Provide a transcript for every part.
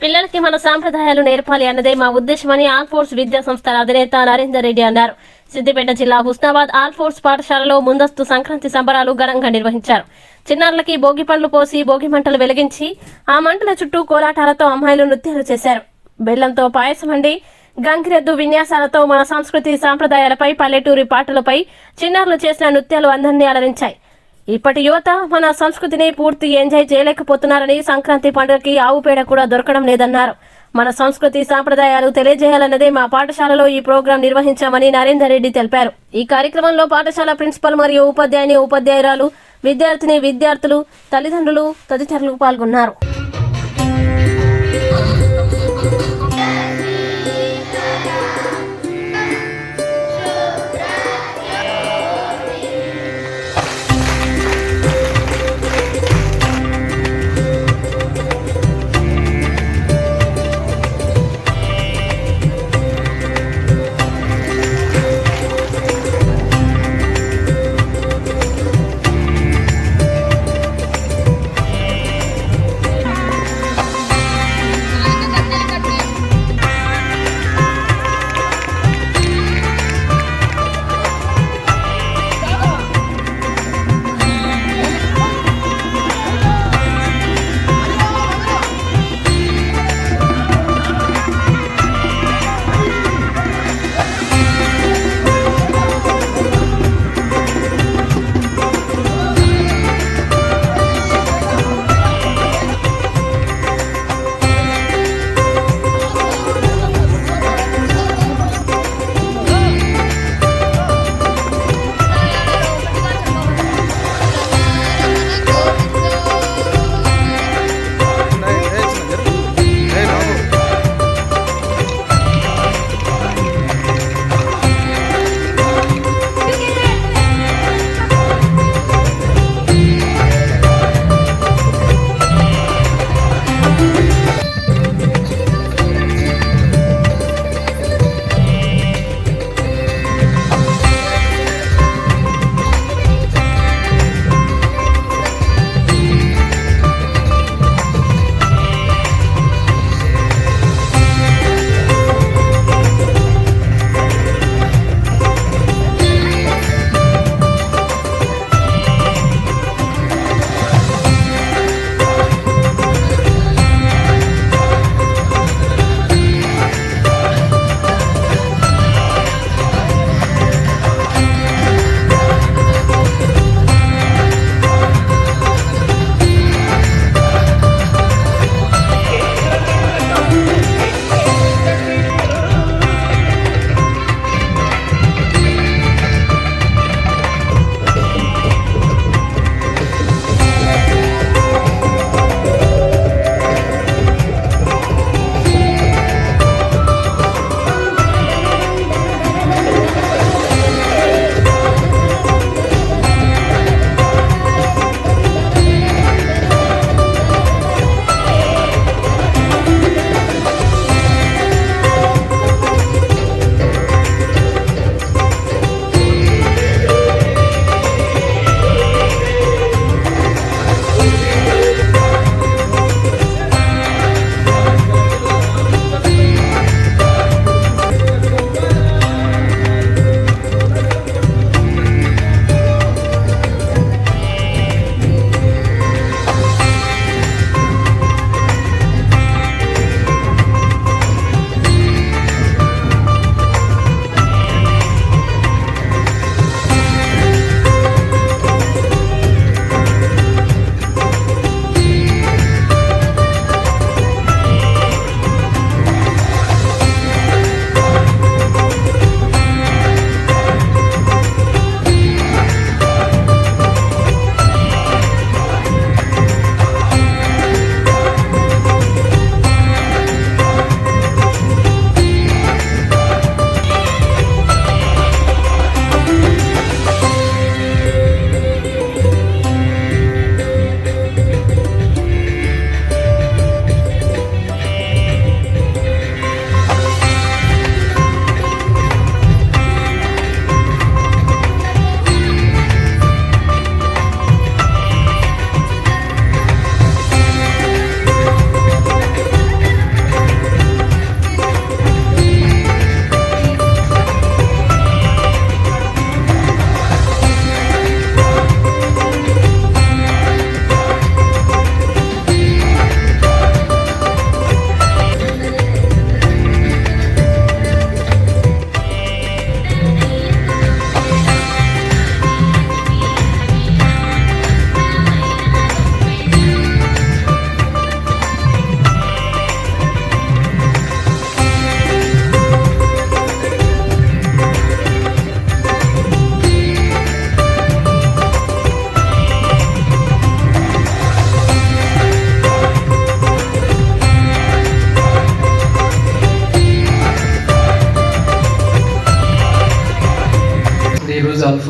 పిల్లలకి మన సాంప్రదాయాలు నేర్పాలి అన్నదే మా ఉద్దేశమని ఆల్ ఫోర్స్ విద్యా సంస్థల అధినేత నరేందర్ రెడ్డి అన్నారు. సిద్దిపేట జిల్లా హుస్నాబాద్ ఆల్ ఫోర్స్ పాఠశాలలో ముందస్తు సంక్రాంతి సంబరాలు ఘనంగా నిర్వహించారు. చిన్నారులకి భోగి పండ్లు పోసి భోగి మంటలు వెలిగించి ఆ మంటల చుట్టూ కోలాటాలతో అమ్మాయిలు నృత్యాలు చేశారు. బెల్లంతో పాయసం వండి గంగిరెద్దు విన్యాసాలతో మన సంస్కృతి సాంప్రదాయాలపై పల్లెటూరి పాటలపై చిన్నారులు చేసిన నృత్యాలు అందరినీ అలరించాయి. ఇప్పటి యువత మన సంస్కృతిని పూర్తి ఎంజాయ్ చేయలేకపోతున్నారని, సంక్రాంతి పండుగకి ఆవు పేడ కూడా దొరకడం లేదన్నారు. మన సంస్కృతి సాంప్రదాయాలు తెలియజేయాలన్నదే మా పాఠశాలలో ఈ ప్రోగ్రాం నిర్వహించామని నరేందర్ రెడ్డి తెలిపారు. ఈ కార్యక్రమంలో పాఠశాల ప్రిన్సిపల్ మరియు ఉపాధ్యాయురాలు, విద్యార్థులు, తల్లిదండ్రులు తదితరులు పాల్గొన్నారు.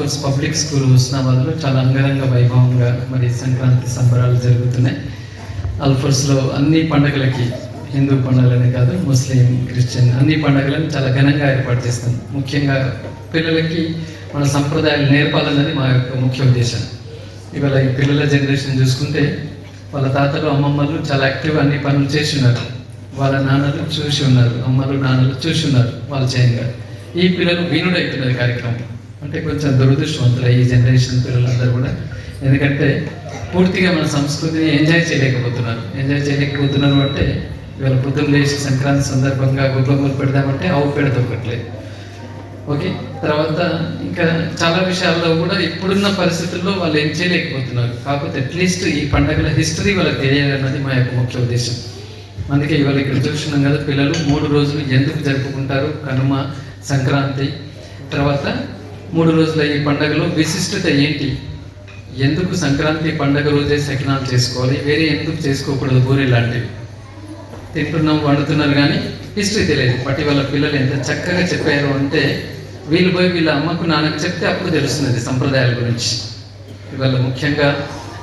ఆల్ఫోర్స్ పబ్లిక్ స్కూల్ హుస్నాబాద్లో చాలా అంగరంగ వైభవంగా మరి సంక్రాంతి సంబరాలు జరుగుతున్నాయి. ఆల్ఫోర్స్లో అన్ని పండుగలకి, హిందూ పండుగలనే కాదు, ముస్లిం, క్రిస్టియన్ అన్ని పండుగలను చాలా ఘనంగా ఏర్పాటు చేస్తాం. ముఖ్యంగా పిల్లలకి మన సంప్రదాయాలు నేర్పాలన్నది మా యొక్క ముఖ్య ఉద్దేశం. ఇవాళ ఈ పిల్లల జనరేషన్ చూసుకుంటే వాళ్ళ తాతలు అమ్మమ్మలు చాలా యాక్టివ్గా అన్ని పనులు చేసి ఉన్నారు. వాళ్ళ నాన్నలు చూసి ఉన్నారు, అమ్మలు నాన్నలు చూసి ఉన్నారు వాళ్ళు చేయంగా. ఈ పిల్లలు వినుడవుతున్నది కార్యక్రమం. అంటే కొంచెం దురదృష్టవంతులు ఈ జనరేషన్ పిల్లలందరూ కూడా. ఎందుకంటే పూర్తిగా మన సంస్కృతిని ఎంజాయ్ చేయలేకపోతున్నారు అంటే ఇవాళ పొద్దున్న లేచి సంక్రాంతి సందర్భంగా గొప్పలు పెడదామంటే ఆవు పేడ దొరకట్లేదు. ఓకే, తర్వాత ఇంకా చాలా విషయాల్లో కూడా ఇప్పుడున్న పరిస్థితుల్లో వాళ్ళు ఏం చేయలేకపోతున్నారు. కాకపోతే అట్లీస్ట్ ఈ పండుగల హిస్టరీ వాళ్ళకి తెలియాలన్నది మా యొక్క ముఖ్య ఉద్దేశం. అందుకే ఇవాళ ఇక్కడ చూస్తున్నాం కదా, పిల్లలు 3 రోజులు ఎందుకు జరుపుకుంటారు, కనుమ, సంక్రాంతి, తర్వాత 3 రోజుల ఈ పండుగలో విశిష్టత ఏంటి, ఎందుకు సంక్రాంతి పండుగ రోజే సకినాలు చేసుకోవాలి, వేరే ఎందుకు చేసుకోకూడదు, బూరె లాంటివి తింటున్నాం, వండుతున్నారు, కానీ హిస్టరీ తెలియదు. బట్ వాళ్ళ పిల్లలు ఎంత చక్కగా చెప్పారు అంటే వీళ్ళు పోయి వీళ్ళ అమ్మకు నాన్నకు చెప్తే అప్పుడు తెలుస్తున్నది సంప్రదాయాల గురించి. ఇవాళ ముఖ్యంగా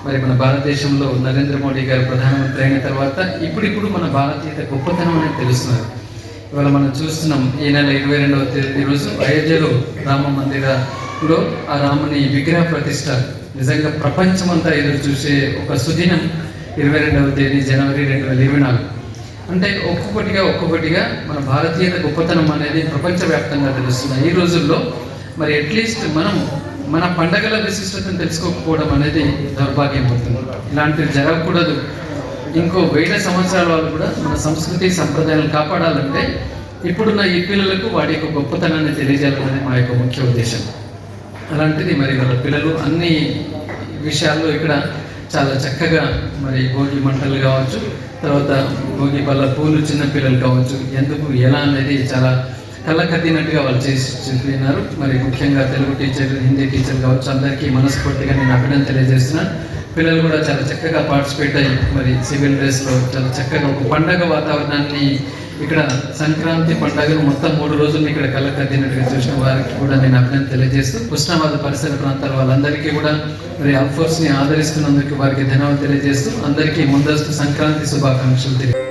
మరి మన భారతదేశంలో నరేంద్ర మోడీ గారు ప్రధానమంత్రి అయిన తర్వాత ఇప్పుడు మన భారతీయత గొప్పతనం అనేది తెలుస్తున్నారు. ఇవాళ మనం చూస్తున్నాం, ఈ నెల 22వ తేదీ రోజు అయోధ్యలో రామ మందిరంలో ఆ రాముని విగ్రహ ప్రతిష్ట నిజంగా ప్రపంచమంతా ఎదురు చూసే ఒక సుదినం 22వ తేదీ జనవరి 2024. అంటే ఒక్కొక్కటిగా మన భారతీయత గొప్పతనం అనేది ప్రపంచవ్యాప్తంగా తెలుస్తుంది. ఈ రోజుల్లో మరి అట్లీస్ట్ మనం మన పండగల విశిష్టతను తెలుసుకోకపోవడం అనేది దౌర్భాగ్యం అవుతుంది. ఇలాంటివి జరగకూడదు. ఇంకో 1000 సంవత్సరాల వాళ్ళు కూడా మన సంస్కృతి సంప్రదాయాలను కాపాడాలంటే ఇప్పుడున్న ఈ పిల్లలకు వాటి యొక్క గొప్పతనాన్ని తెలియజేయాలనేది మా యొక్క ముఖ్య ఉద్దేశం. అలాంటిది మరి వాళ్ళ పిల్లలు అన్ని విషయాల్లో ఇక్కడ చాలా చక్కగా మరి భోగి మంటలు కావచ్చు, తర్వాత భోగి పళ్ళ పూలు, చిన్న పిల్లలు కావచ్చు, ఎందుకు ఎలా అనేది చాలా కళ్ళకద్దినట్టుగా వాళ్ళు చేసి చెప్పినారు. మరి ముఖ్యంగా తెలుగు టీచర్లు, హిందీ టీచర్లు కావచ్చు, అందరికీ మనస్ఫూర్తిగా నేను అభినందన తెలియజేస్తున్నాను. పిల్లలు కూడా చాలా చక్కగా పార్టిసిపేట్ అయ్యి మరి సివిల్ డ్రెస్లో చాలా చక్కగా ఒక పండగ వాతావరణాన్ని ఇక్కడ సంక్రాంతి పండుగను మొత్తం 3 రోజులు ఇక్కడ కళ్ళకద్దినట్టుగా చూసిన వారికి కూడా నేను అభినందన తెలియజేస్తూ హుస్నాబాద్ పరిసర ప్రాంతాల వాళ్ళందరికీ కూడా మరి ఆల్ఫోర్స్ని ఆదరిస్తున్నందుకు వారికి ధన్యవాదాలు తెలియజేస్తూ అందరికీ ముందస్తు సంక్రాంతి శుభాకాంక్షలు తెలియజేస్తాను.